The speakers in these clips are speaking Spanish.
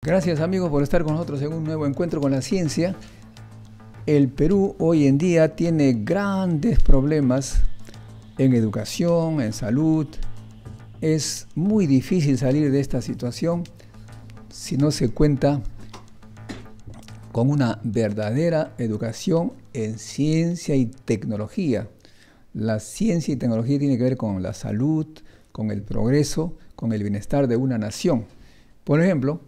Gracias amigos por estar con nosotros en un nuevo encuentro con la ciencia. El Perú hoy en día tiene grandes problemas en educación, en salud. Es muy difícil salir de esta situación si no se cuenta con una verdadera educación en ciencia y tecnología. La ciencia y tecnología tiene que ver con la salud, con el progreso, con el bienestar de una nación. Por ejemplo,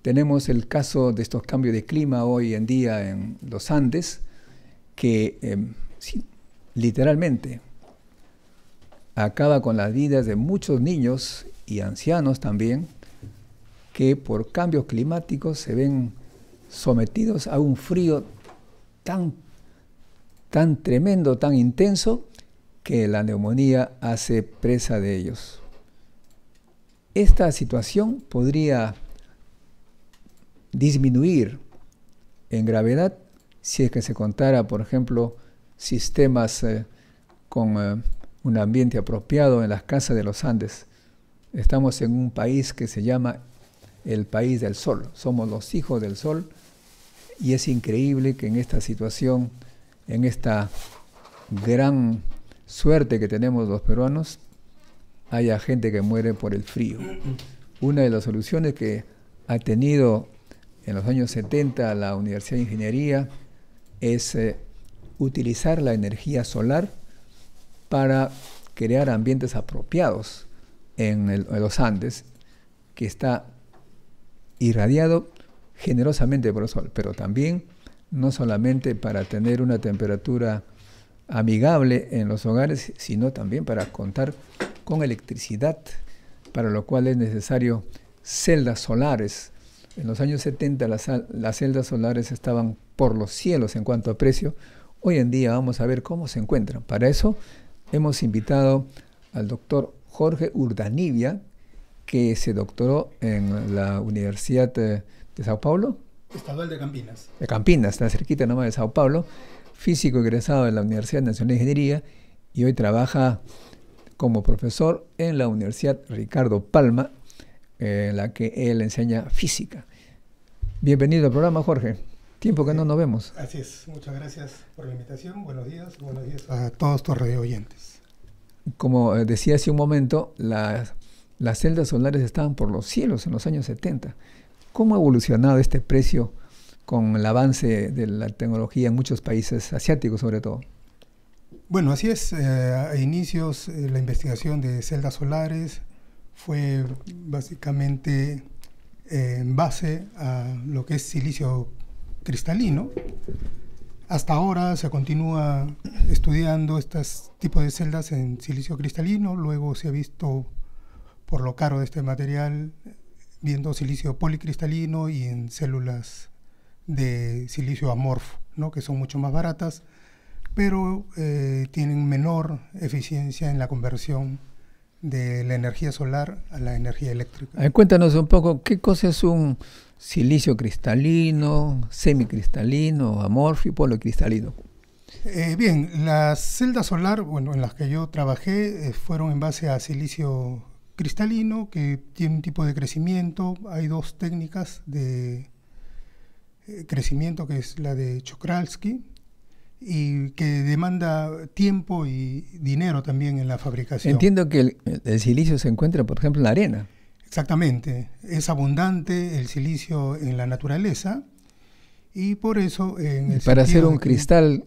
tenemos el caso de estos cambios de clima hoy en día en los Andes, que sí, literalmente acaba con las vidas de muchos niños y ancianos también, que por cambios climáticos se ven sometidos a un frío tan tremendo, tan intenso, que la neumonía hace presa de ellos. Esta situación podría disminuir en gravedad si es que se contara, por ejemplo, sistemas con un ambiente apropiado en las casas de los Andes. Estamos en un país que se llama el país del sol. Somos los hijos del sol y es increíble que en esta situación, en esta gran suerte que tenemos los peruanos, haya gente que muere por el frío. Una de las soluciones que ha tenido en los años 70 la Universidad de Ingeniería es utilizar la energía solar para crear ambientes apropiados en los Andes, que está irradiado generosamente por el sol, pero también no solamente para tener una temperatura amigable en los hogares, sino también para contar con electricidad, para lo cual es necesario celdas solares. En los años 70 las celdas solares estaban por los cielos en cuanto a precio. Hoy en día vamos a ver cómo se encuentran. Para eso hemos invitado al doctor Jorge Urdanibia, que se doctoró en la Universidad de Sao Paulo. Estadual de Campinas. De Campinas, está cerquita nomás de Sao Paulo. Físico egresado de la Universidad Nacional de Ingeniería y hoy trabaja como profesor en la Universidad Ricardo Palma, en la que él enseña física. Bienvenido al programa, Jorge. Tiempo que no nos vemos. Así es. Muchas gracias por la invitación. Buenos días a todos tus radio oyentes. Como decía hace un momento, las celdas solares estaban por los cielos en los años 70. ¿Cómo ha evolucionado este precio con el avance de la tecnología en muchos países asiáticos, sobre todo? Bueno, así es. A inicios, la investigación de celdas solares fue básicamente en base a lo que es silicio cristalino. Hasta ahora se continúa estudiando estos tipos de celdas en silicio cristalino. Luego se ha visto, por lo caro de este material, viendo silicio policristalino y en células de silicio amorfo, ¿no?, que son mucho más baratas, pero tienen menor eficiencia en la conversión de la energía solar a la energía eléctrica. Cuéntanos un poco, ¿qué cosa es un silicio cristalino, semicristalino, amorfo y policristalino? Bien, las celdas solar, bueno, en las que yo trabajé, fueron en base a silicio cristalino, que tiene un tipo de crecimiento. Hay dos técnicas de crecimiento, que es la de Czochralski, y que demanda tiempo y dinero también en la fabricación. Entiendo que el silicio se encuentra, por ejemplo, en la arena. Exactamente. Es abundante el silicio en la naturaleza y por eso... Para hacer un cristal,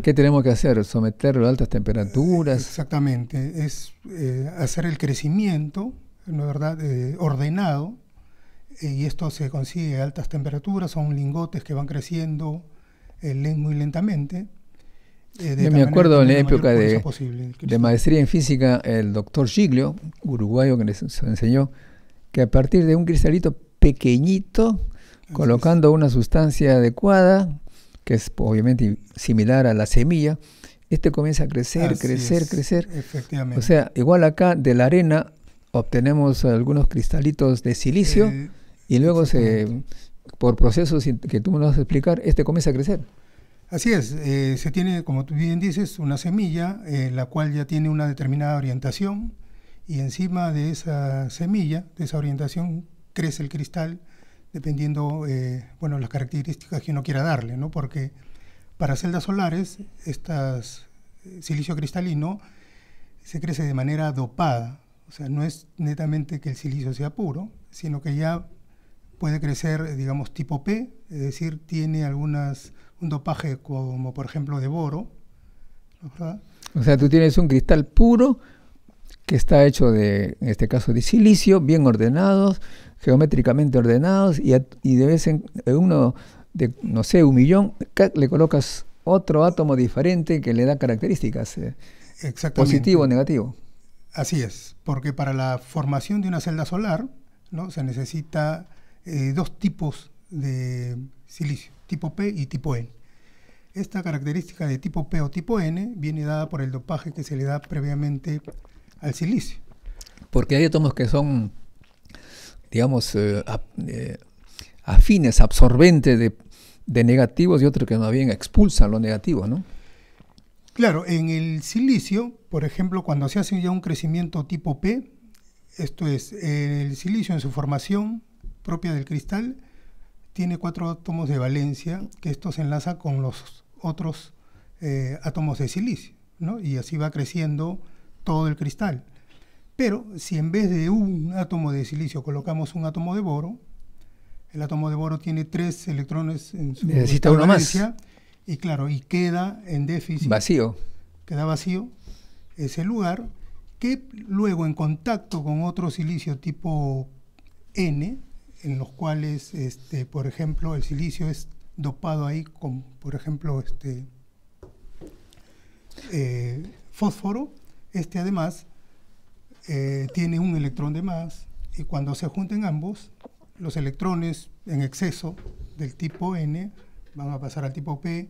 ¿qué tenemos que hacer? ¿Someterlo a altas temperaturas? Exactamente. Es hacer el crecimiento, ¿no, verdad?, ordenado, y esto se consigue a altas temperaturas. Son lingotes que van creciendo muy lentamente. Yo me acuerdo en la época de maestría en física, el doctor Giglio, uruguayo, que les enseñó que a partir de un cristalito pequeñito, colocando una sustancia adecuada, que es obviamente similar a la semilla, este comienza a crecer, crecer. Efectivamente. O sea, igual acá de la arena obtenemos algunos cristalitos de silicio y luego por procesos que tú me vas a explicar, comienza a crecer. Así es, se tiene, como tú bien dices, una semilla, la cual ya tiene una determinada orientación, y encima de esa semilla, de esa orientación, crece el cristal dependiendo, bueno, las características que uno quiera darle, ¿no? Porque para celdas solares, silicio cristalino se crece de manera dopada, o sea, no es netamente que el silicio sea puro, sino que ya puede crecer, digamos, tipo P, es decir, tiene un dopaje como, por ejemplo, de boro, ¿verdad? O sea, tú tienes un cristal puro que está hecho en este caso, de silicio, bien ordenados, geométricamente ordenados, y de vez en uno de, no sé, 1.000.000, le colocas otro átomo diferente que le da características, positivo o negativo. Así es, porque para la formación de una celda solar, ¿no?, se necesita dos tipos de silicio, tipo P y tipo N. Esta característica de tipo P o tipo N viene dada por el dopaje que se le da previamente al silicio. Porque hay átomos que son, digamos, afines, absorbentes de negativos, y otros que más bien expulsan los negativos, ¿no? Claro, en el silicio, por ejemplo, cuando se hace ya un crecimiento tipo P, esto es, el silicio en su formación propia del cristal tiene 4 átomos de valencia, que esto se enlaza con los otros átomos de silicio, ¿no? Y así va creciendo todo el cristal. Pero si en vez de un átomo de silicio colocamos un átomo de boro, el átomo de boro tiene 3 electrones en su necesita uno valencia, más. Y claro, y queda en déficit. Vacío. Queda vacío ese lugar, que luego en contacto con otro silicio tipo N, en los cuales, por ejemplo, el silicio es dopado ahí con, por ejemplo, fósforo, además tiene un electrón de más, y cuando se junten ambos, los electrones en exceso del tipo N van a pasar al tipo P,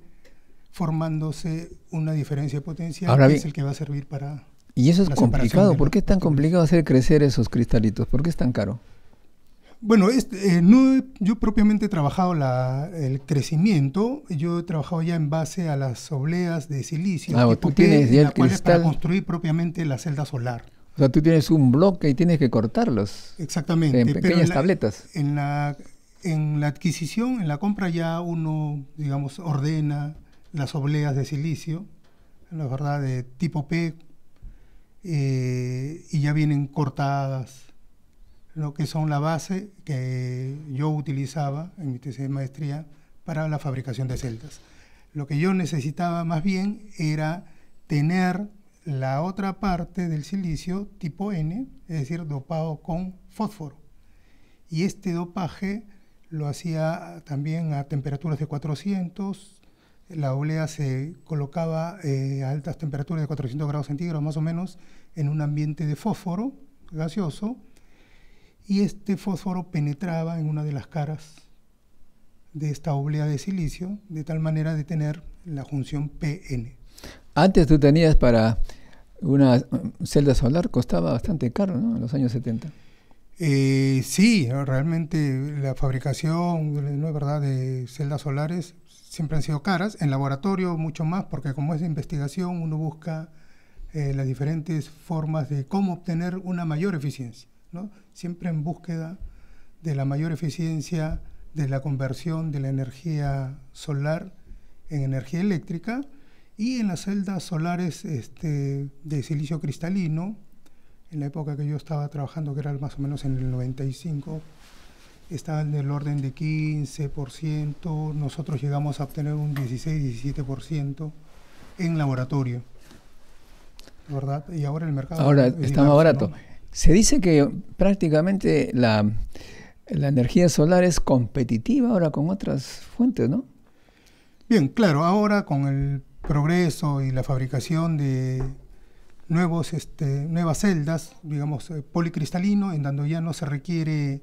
formándose una diferencia potencial. Ahora, que es el que va a servir para... Y eso es complicado. ¿Por qué es tan complicado hacer crecer esos cristalitos? ¿Por qué es tan caro? Bueno, no, yo propiamente he trabajado el crecimiento. Yo he trabajado ya en base a las obleas de silicio tipo P, tienes ya el cristal para construir propiamente la celda solar. O sea, tú tienes un bloque y tienes que cortarlos. Exactamente. En pequeñas tabletas. En la adquisición, en la compra, ya uno, digamos, ordena las obleas de silicio, la verdad, de tipo P, y ya vienen cortadas, lo que son la base que yo utilizaba en mi tesis de maestría para la fabricación de celdas. Lo que yo necesitaba más bien era tener la otra parte del silicio tipo N, es decir, dopado con fósforo. Y este dopaje lo hacía también a temperaturas de 400. La oblea se colocaba a altas temperaturas de 400 grados centígrados más o menos en un ambiente de fósforo gaseoso, y este fósforo penetraba en una de las caras de esta oblea de silicio, de tal manera de tener la junción PN. Antes tú tenías para una celda solar, costaba bastante caro, ¿no? En los años 70. Sí, realmente la fabricación, ¿no es verdad?, de celdas solares siempre han sido caras. En laboratorio mucho más, porque como es de investigación, uno busca las diferentes formas de cómo obtener una mayor eficiencia, ¿no? Siempre en búsqueda de la mayor eficiencia de la conversión de la energía solar en energía eléctrica. Y en las celdas solares de silicio cristalino, en la época que yo estaba trabajando, que era más o menos en el 95, estaban del orden de 15%, nosotros llegamos a obtener un 16-17% en laboratorio, ¿verdad? Y ahora el mercado... Ahora está más barato, ¿no? Se dice que prácticamente la energía solar es competitiva ahora con otras fuentes, ¿no? Bien, claro, ahora con el progreso y la fabricación de nuevas celdas, digamos, policristalino, en donde ya no se requiere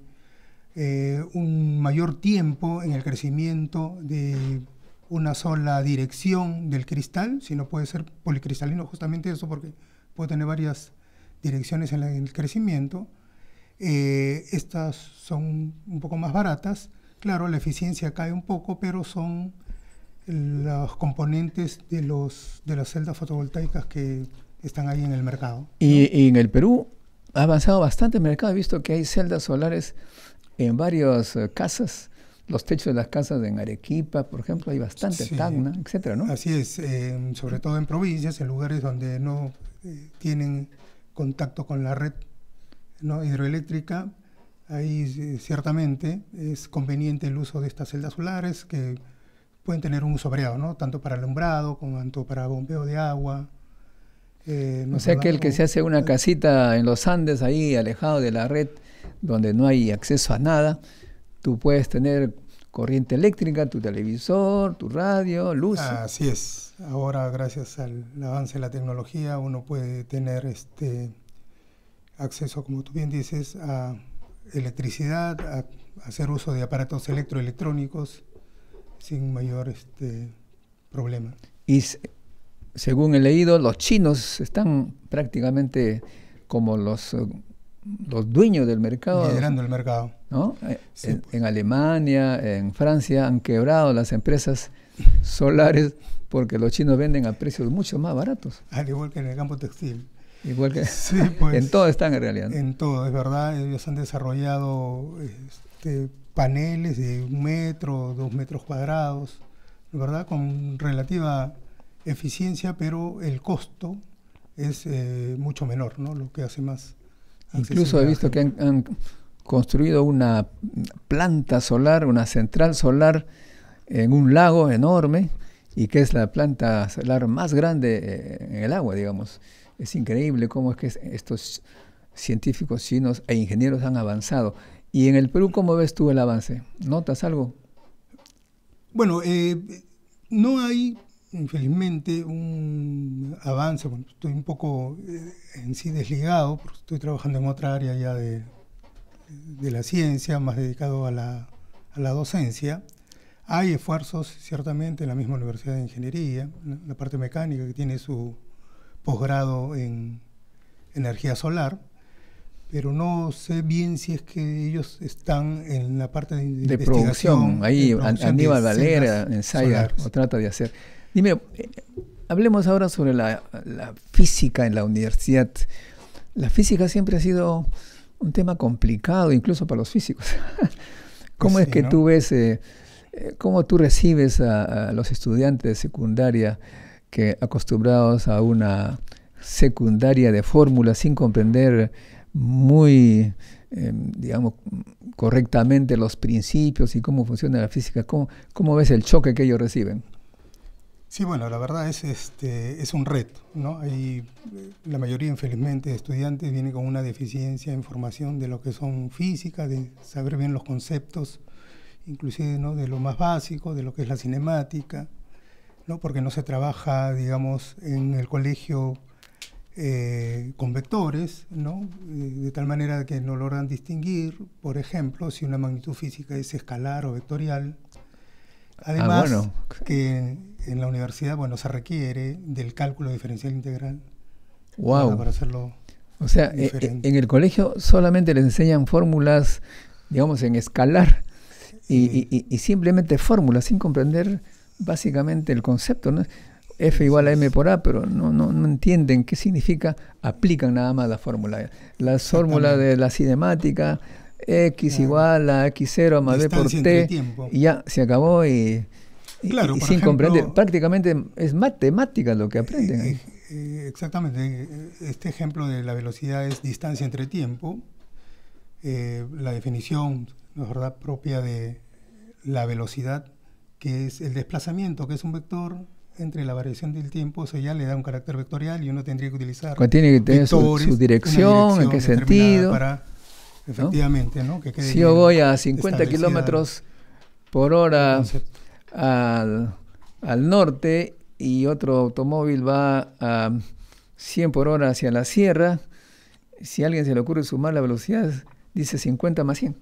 un mayor tiempo en el crecimiento de una sola dirección del cristal, sino puede ser policristalino, justamente eso, porque puede tener varias direcciones en el crecimiento. Estas son un poco más baratas. Claro, la eficiencia cae un poco, pero son los componentes de las celdas fotovoltaicas que están ahí en el mercado, ¿no? Y en el Perú ha avanzado bastante el mercado. He visto que hay celdas solares en varias casas, los techos de las casas en Arequipa, por ejemplo, hay bastante, Sí, Tacna, etcétera, ¿no? así es, sobre todo en provincias, en lugares donde no tienen contacto con la red, ¿no?, hidroeléctrica. Ahí ciertamente es conveniente el uso de estas celdas solares que pueden tener un uso variado, ¿no?, tanto para alumbrado como tanto para bombeo de agua. O sea que el que se hace una casita en los Andes, ahí alejado de la red, donde no hay acceso a nada, tú puedes tener corriente eléctrica, tu televisor, tu radio, luz. Así es. Ahora, gracias al avance de la tecnología, uno puede tener acceso, como tú bien dices, a electricidad, a hacer uso de aparatos electroelectrónicos sin mayor problema. Y según he leído, los chinos están prácticamente como los dueños del mercado. Liderando el mercado. ¿No? Sí, en Alemania, en Francia, han quebrado las empresas solares porque los chinos venden a precios mucho más baratos. Al igual que en el campo textil. Igual que sí, pues, en todo están en realidad, ¿no? En todo, es verdad. Ellos han desarrollado paneles de 1 metro, 2 metros cuadrados, ¿verdad?, con relativa eficiencia, pero el costo es mucho menor, ¿no?, lo que hace más accesible. Incluso he visto que han construido una planta solar, una central solar en un lago enorme, y que es la planta solar más grande en el agua, digamos. Es increíble cómo es que estos científicos chinos e ingenieros han avanzado. Y en el Perú, ¿cómo ves tú el avance? ¿Notas algo? Bueno, no hay, infelizmente, un avance. Bueno, estoy un poco en sí desligado, porque estoy trabajando en otra área ya de la ciencia, más dedicado a la docencia. Hay esfuerzos, ciertamente, en la misma Universidad de Ingeniería, la parte mecánica, que tiene su posgrado en energía solar, pero no sé bien si es que ellos están en la parte de producción. Ahí Aníbal Valera ensaya solares, o trata de hacer. Dime, hablemos ahora sobre la física en la universidad. La física siempre ha sido un tema complicado, incluso para los físicos. ¿Cómo es que ¿no? tú ves, cómo tú recibes a los estudiantes de secundaria que acostumbrados a una secundaria de fórmulas sin comprender muy, digamos, correctamente los principios y cómo funciona la física? ¿Cómo ves el choque que ellos reciben? Sí, bueno, la verdad es un reto, ¿no? La mayoría, infelizmente, de estudiantes vienen con una deficiencia en formación de lo que son física, de saber bien los conceptos, inclusive, ¿no?, de lo más básico, de lo que es la cinemática, ¿no?, porque no se trabaja, digamos, en el colegio con vectores, ¿no?, de tal manera que no logran distinguir, por ejemplo, si una magnitud física es escalar o vectorial. Además, que en la universidad, bueno, se requiere del cálculo diferencial integral. Wow. Para hacerlo. O sea, en el colegio solamente les enseñan fórmulas, digamos, en escalar, y simplemente fórmulas, sin comprender básicamente el concepto, ¿no? F igual a M por A, pero no entienden qué significa, aplican nada más la fórmula. La fórmula de la cinemática, X igual a X0 más B por T, y ya se acabó, y claro, y sin ejemplo, comprender. Prácticamente es matemática lo que aprenden. Exactamente. Este ejemplo de la velocidad es distancia entre tiempo. La definición, ¿no es verdad?, propia de la velocidad, que es el desplazamiento, que es un vector entre la variación del tiempo. O sea, ya le da un carácter vectorial y uno tendría que utilizar tiene que tener vectores, su dirección, en qué sentido. Para, efectivamente, ¿no? Que quede si yo voy a 50 kilómetros por hora al norte y otro automóvil va a 100 por hora hacia la sierra, si a alguien se le ocurre sumar la velocidad, dice 50 más 100.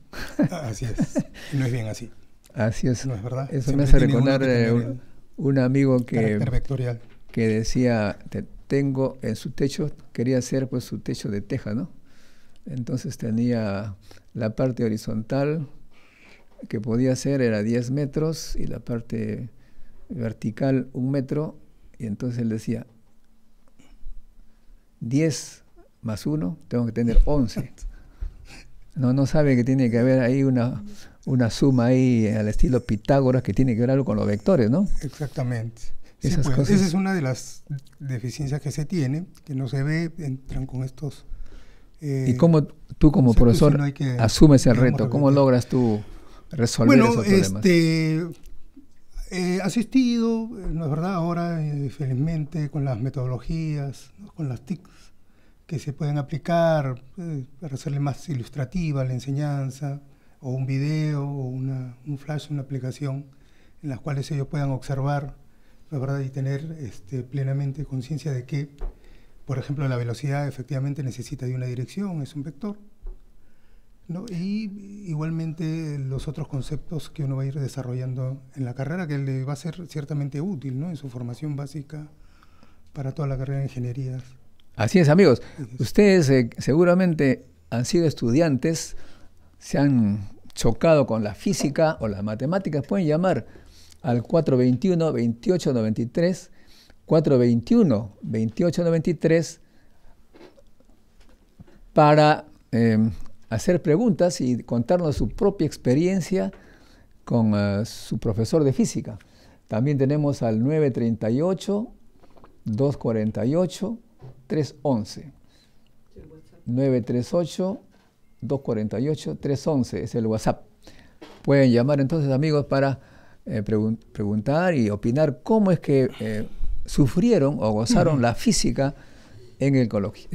Así es. Y no es bien así. Así es. No es verdad. Eso siempre me hace recordar un amigo que decía, tengo en su techo, quería hacer pues su techo de teja, ¿no? Entonces tenía la parte horizontal que podía hacer era 10 metros y la parte vertical 1 metro, y entonces él decía 10 más 1, tengo que tener 11. No sabe que tiene que haber ahí una suma ahí al estilo Pitágoras que tiene que ver algo con los vectores, ¿no? Exactamente. Sí, Esas pues, cosas. esa es una de las deficiencias que se tiene, que no se ve, entran con estos ¿Y cómo tú como conceptos y profesor no hay que, asumes el digamos, reto? ¿Cómo repetir. logras tú resolver esos problemas? Asistido, ¿no es verdad? Ahora, felizmente, con las metodologías, ¿no? Con las TICs que se pueden aplicar para hacerle más ilustrativa la enseñanza, o un video, o un flash, una aplicación, en las cuales ellos puedan observar, ¿no es verdad? Y tener plenamente conciencia de que, por ejemplo, la velocidad efectivamente necesita de una dirección, es un vector, ¿no? Y igualmente los otros conceptos que uno va a ir desarrollando en la carrera, que le va a ser ciertamente útil, ¿no? En su formación básica para toda la carrera de ingenierías. Así es, amigos. Ustedes seguramente han sido estudiantes, se han chocado con la física o las matemáticas. Pueden llamar al 421-2893, 421-2893, para hacer preguntas y contarnos su propia experiencia con su profesor de física. También tenemos al 938-248-311. 938-248-311 es el WhatsApp. Pueden llamar entonces, amigos, para preguntar y opinar cómo es que sufrieron o gozaron la física en el colegio.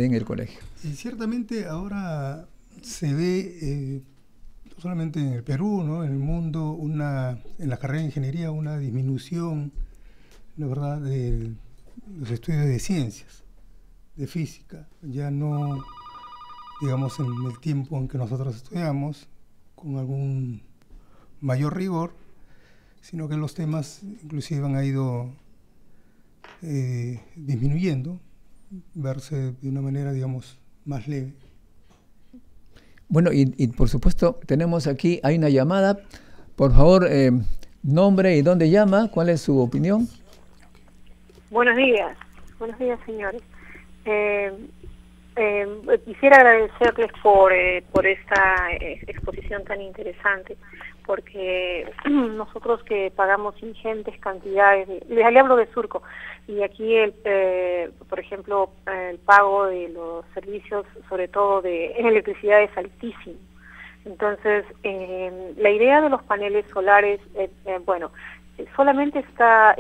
Y ciertamente ahora se ve, no solamente en el Perú, ¿no? En el mundo, en la carrera de ingeniería, una disminución, la verdad, de los estudios de ciencias, de física. Ya no, digamos, en el tiempo en que nosotros estudiamos, con algún mayor rigor, sino que los temas inclusive han ido disminuyendo, verse de una manera, digamos, más leve. Bueno, y por supuesto tenemos aquí, hay una llamada. Por favor, nombre y dónde llama, ¿cuál es su opinión? Buenos días señores. Quisiera agradecerles por esta exposición tan interesante, porque nosotros que pagamos ingentes cantidades, les hablo de Surco, y aquí, por ejemplo, el pago de los servicios, sobre todo en electricidad, es altísimo. Entonces, la idea de los paneles solares, solamente está,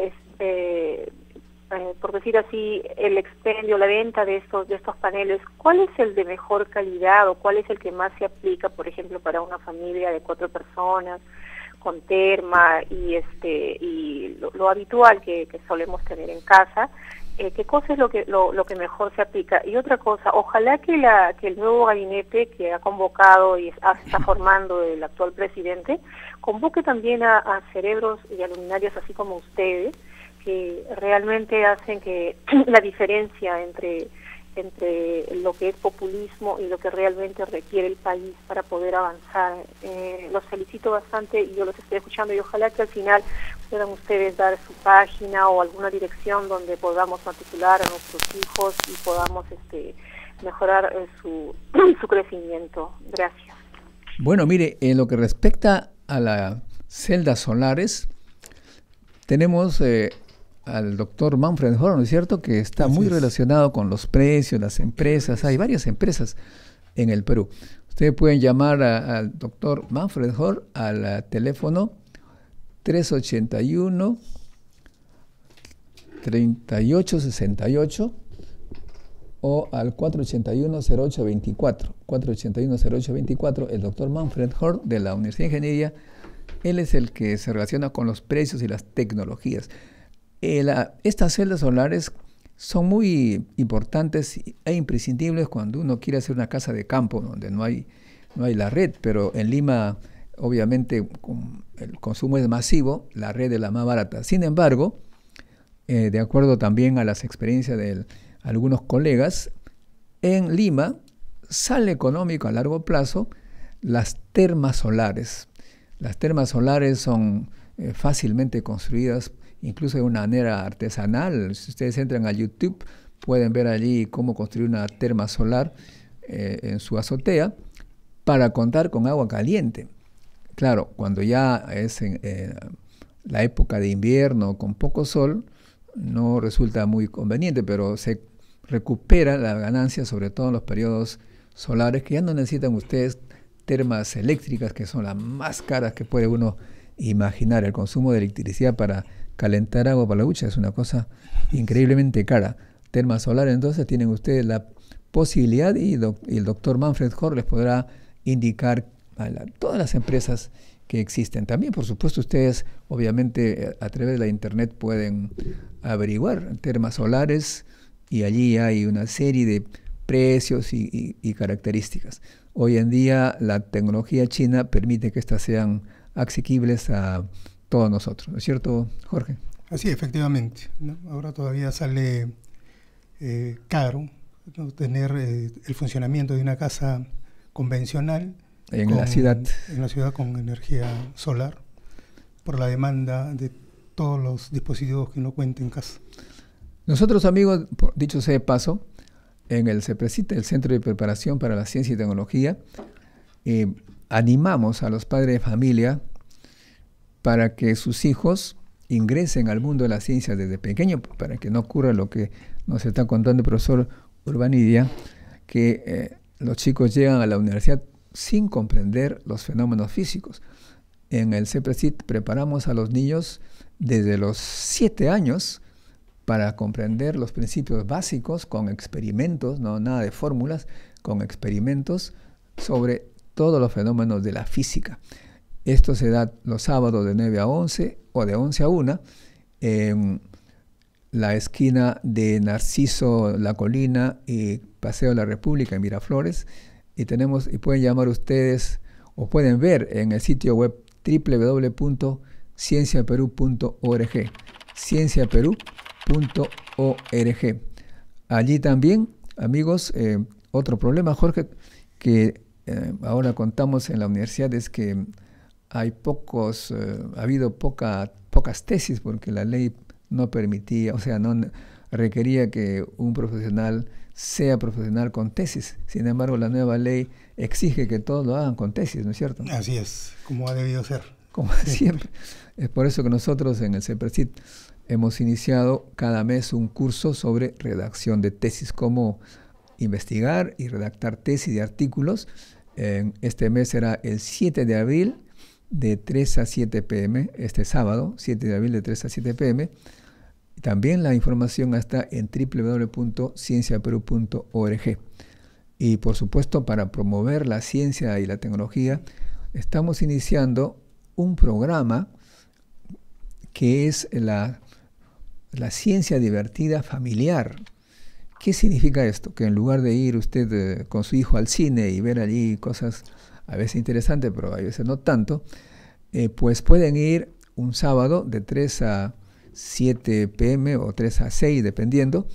por decir así, el expendio, la venta de estos paneles. ¿Cuál es el de mejor calidad o cuál es el que más se aplica, por ejemplo, para una familia de 4 personas con terma y lo habitual que solemos tener en casa? ¿Qué cosa es lo que mejor se aplica? Y otra cosa, ojalá que el nuevo gabinete que ha convocado y está formando el actual presidente convoque también a cerebros y a luminarios así como ustedes, que realmente hacen que la diferencia entre lo que es populismo y lo que realmente requiere el país para poder avanzar. Los felicito bastante y yo los estoy escuchando, y ojalá que al final puedan ustedes dar su página o alguna dirección donde podamos matricular a nuestros hijos y podamos mejorar su crecimiento. Gracias. Bueno, mire, en lo que respecta a las celdas solares, tenemos al doctor Manfred Horn, ¿no es cierto?, que está muy relacionado con los precios, las empresas. Hay varias empresas en el Perú. Ustedes pueden llamar al doctor Manfred Horn al teléfono 381-3868 o al 481-0824. 481-0824, el doctor Manfred Horn de la Universidad de Ingeniería. Él es el que se relaciona con los precios y las tecnologías. Estas celdas solares son muy importantes e imprescindibles cuando uno quiere hacer una casa de campo donde no hay la red, pero en Lima obviamente el consumo es masivo, la red es la más barata. Sin embargo, de acuerdo también a las experiencias de algunos colegas, en Lima sale económico a largo plazo las termas solares. Las termas solares son fácilmente construidas, incluso de una manera artesanal. Si ustedes entran a YouTube, pueden ver allí cómo construir una terma solar en su azotea. para contar con agua caliente. Claro, cuando ya es en la época de invierno con poco sol, no resulta muy conveniente, pero se recupera la ganancia, sobre todo en los periodos solares, que ya no necesitan ustedes termas eléctricas, que son las más caras que puede uno imaginar. El consumo de electricidad para calentar agua para la ducha es una cosa increíblemente cara. Termas solares, entonces tienen ustedes la posibilidad, y el doctor Manfred Hor les podrá indicar a todas las empresas que existen. También, por supuesto, ustedes obviamente a través de la internet pueden averiguar termas solares, y allí hay una serie de precios y características. Hoy en día la tecnología china permite que estas sean asequibles a todos nosotros, ¿no es cierto, Jorge? Así, efectivamente, ¿no? Ahora todavía sale caro, ¿no?, tener el funcionamiento de una casa convencional en la ciudad con energía solar, por la demanda de todos los dispositivos que uno cuenta en casa. Nosotros, amigos, dicho sea de paso, en el CEPRESIT, el Centro de Preparación para la Ciencia y Tecnología, animamos a los padres de familia para que sus hijos ingresen al mundo de la ciencia desde pequeño, para que no ocurra lo que nos está contando el profesor Urbanidia, que los chicos llegan a la universidad sin comprender los fenómenos físicos. En el CEPRESIT preparamos a los niños desde los 7 años para comprender los principios básicos con experimentos, no nada de fórmulas, con experimentos sobre todos los fenómenos de la física. Esto se da los sábados de 9 a 11 o de 11 a 1 en la esquina de Narciso La Colina y Paseo de la República en Miraflores, y pueden llamar ustedes o pueden ver en el sitio web www.cienciaperú.org, cienciaperú.org. Allí también, amigos, otro problema, Jorge, que ahora contamos en la universidad, es que hay ha habido pocas tesis, porque la ley no permitía, o sea, no requería que un profesional sea profesional con tesis. Sin embargo, la nueva ley exige que todos lo hagan con tesis, ¿no es cierto? Así es, como ha debido ser. Como siempre. Es por eso que nosotros en el CEPRESIT hemos iniciado cada mes un curso sobre redacción de tesis, cómo investigar y redactar tesis y artículos. Este mes será el 7 de abril de 3 a 7 p.m., este sábado, 7 de abril de 3 a 7 p.m. También la información está en www.cienciaperú.org. Y por supuesto, para promover la ciencia y la tecnología, estamos iniciando un programa que es la ciencia divertida familiar. ¿Qué significa esto? Que en lugar de ir usted con su hijo al cine y ver allí cosas a veces interesantes, pero a veces no tanto, pues pueden ir un sábado de 3 a 7 p.m. o 3 a 6, dependiendo,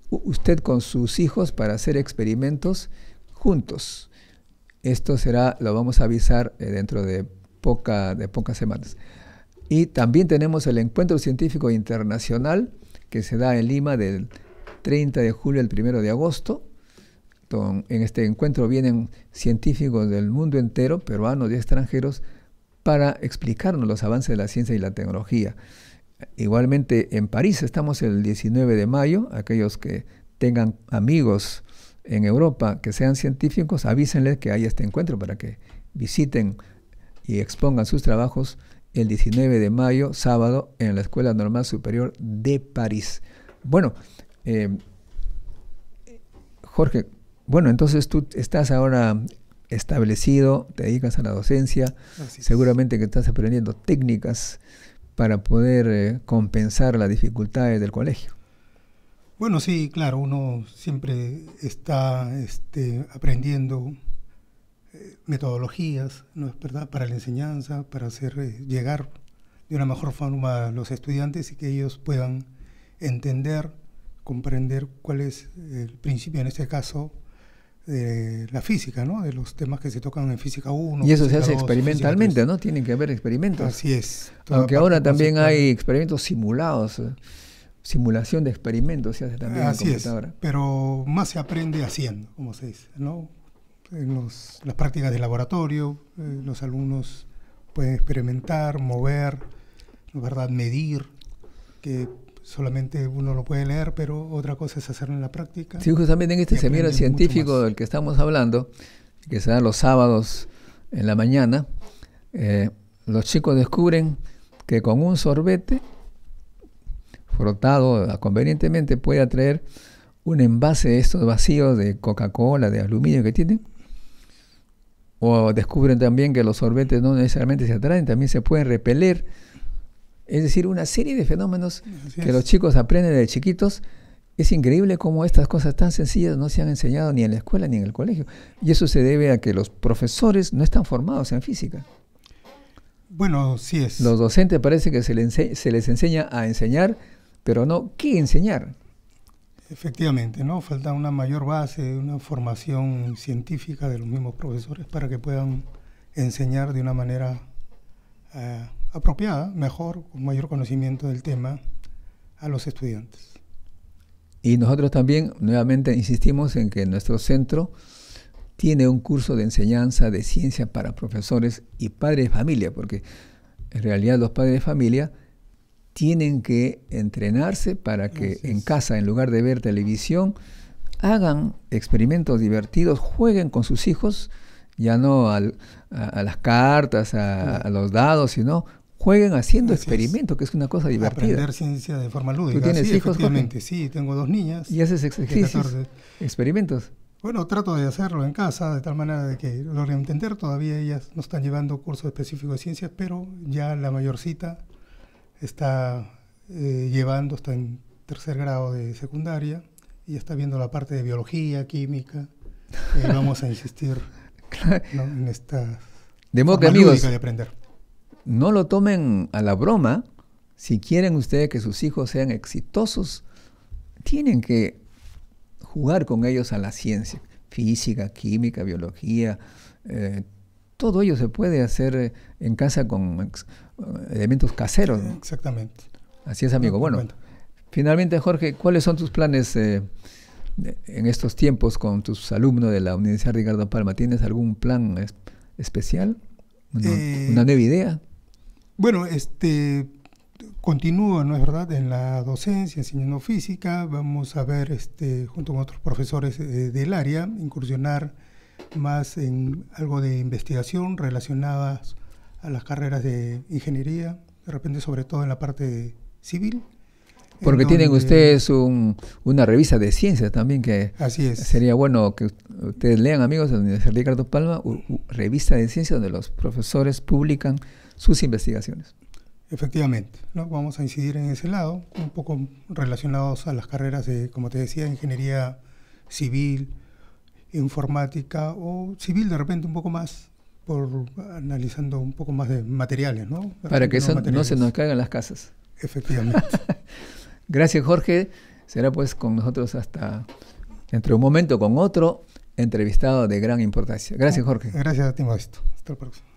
usted con sus hijos para hacer experimentos juntos. Esto lo vamos a avisar dentro de pocas semanas. Y también tenemos el Encuentro Científico Internacional, que se da en Lima del 30 de julio al 1 de agosto. En este encuentro vienen científicos del mundo entero, peruanos y extranjeros, para explicarnos los avances de la ciencia y la tecnología. Igualmente en París estamos el 19 de mayo. Aquellos que tengan amigos en Europa que sean científicos, avísenles que hay este encuentro para que visiten y expongan sus trabajos el 19 de mayo, sábado, en la Escuela Normal Superior de París. Bueno, Jorge, entonces tú estás ahora establecido, te dedicas a la docencia, seguramente que estás aprendiendo técnicas para poder compensar las dificultades del colegio. Bueno, sí, claro, uno siempre está aprendiendo metodologías, ¿no es verdad?, para la enseñanza, para hacer llegar de una mejor forma a los estudiantes y que ellos puedan entender, comprender cuál es el principio, en este caso, de la física, ¿no?, de los temas que se tocan en física 1. Y eso se hace experimentalmente, ¿no? Tienen que haber experimentos. Así es. Aunque ahora también hay experimentos simulados, simulación de experimentos se hace también en computadora. Así es, pero más se aprende haciendo, como se dice, ¿no? las prácticas de laboratorio. Los alumnos pueden experimentar, mover, ¿verdad? Medir, que solamente uno lo puede leer, pero otra cosa es hacerlo en la práctica. Sí, justamente en este seminario científico del que estamos hablando, que se da los sábados en la mañana, los chicos descubren que con un sorbete frotado convenientemente puede atraer un envase de estos vacíos de Coca-Cola, de aluminio que tienen. O descubren también que los sorbetes no necesariamente se atraen, también se pueden repeler. Es decir, una serie de fenómenos que los chicos aprenden de chiquitos. Es increíble cómo estas cosas tan sencillas no se han enseñado ni en la escuela ni en el colegio. Y eso se debe a que los profesores no están formados en física. Bueno, sí es. Los docentes parece que se les enseña a enseñar, pero no qué enseñar. Efectivamente, ¿no? Falta una mayor base, una formación científica de los mismos profesores para que puedan enseñar de una manera apropiada, mejor, con mayor conocimiento del tema a los estudiantes. Y nosotros también, nuevamente, insistimos en que nuestro centro tiene un curso de enseñanza de ciencia para profesores y padres de familia, porque en realidad los padres de familia tienen que entrenarse para que en casa, en lugar de ver televisión, hagan experimentos divertidos, jueguen con sus hijos, ya no a las cartas, a los dados, sino jueguen haciendo experimentos, que es una cosa divertida. Aprender ciencia de forma lúdica. ¿Tú tienes hijos, efectivamente, sí, tengo 2 niñas. ¿Y haces ejercicios, experimentos? Bueno, trato de hacerlo en casa, de tal manera de que logren entender. Todavía ellas no están llevando cursos específicos de ciencias, pero ya la mayorcita está llevando, está en 3er grado de secundaria y está viendo la parte de biología, química. Vamos a insistir, ¿no?, en esta de modo forma que, amigos, de aprender. No lo tomen a la broma. Si quieren ustedes que sus hijos sean exitosos, tienen que jugar con ellos a la ciencia, física, química, biología. Todo ello se puede hacer en casa con elementos caseros, ¿no? Exactamente. Así es, amigo. Bueno, finalmente, Jorge, ¿cuáles son tus planes en estos tiempos con tus alumnos de la Universidad Ricardo Palma? ¿Tienes algún plan especial? ¿Una nueva idea? Bueno, continúo, ¿no es verdad?, en la docencia, enseñando física. Vamos a ver, junto con otros profesores del área, incursionar más en algo de investigación relacionadas a las carreras de ingeniería, de repente sobre todo en la parte civil. Porque tienen ustedes una revista de ciencias también, que así es. Sería bueno que ustedes lean, amigos, de la Universidad Ricardo Palma, revista de ciencias donde los profesores publican sus investigaciones. Efectivamente, ¿no? Vamos a incidir en ese lado, un poco relacionados a las carreras de, como te decía, ingeniería civil, informática o civil de repente un poco más, analizando un poco más de materiales, ¿no? Para que eso no se nos caigan las casas. Efectivamente. Gracias, Jorge. Será pues con nosotros hasta dentro de un momento con otro entrevistado de gran importancia. Gracias, Jorge. Gracias a ti, Modesto. Hasta el próximo.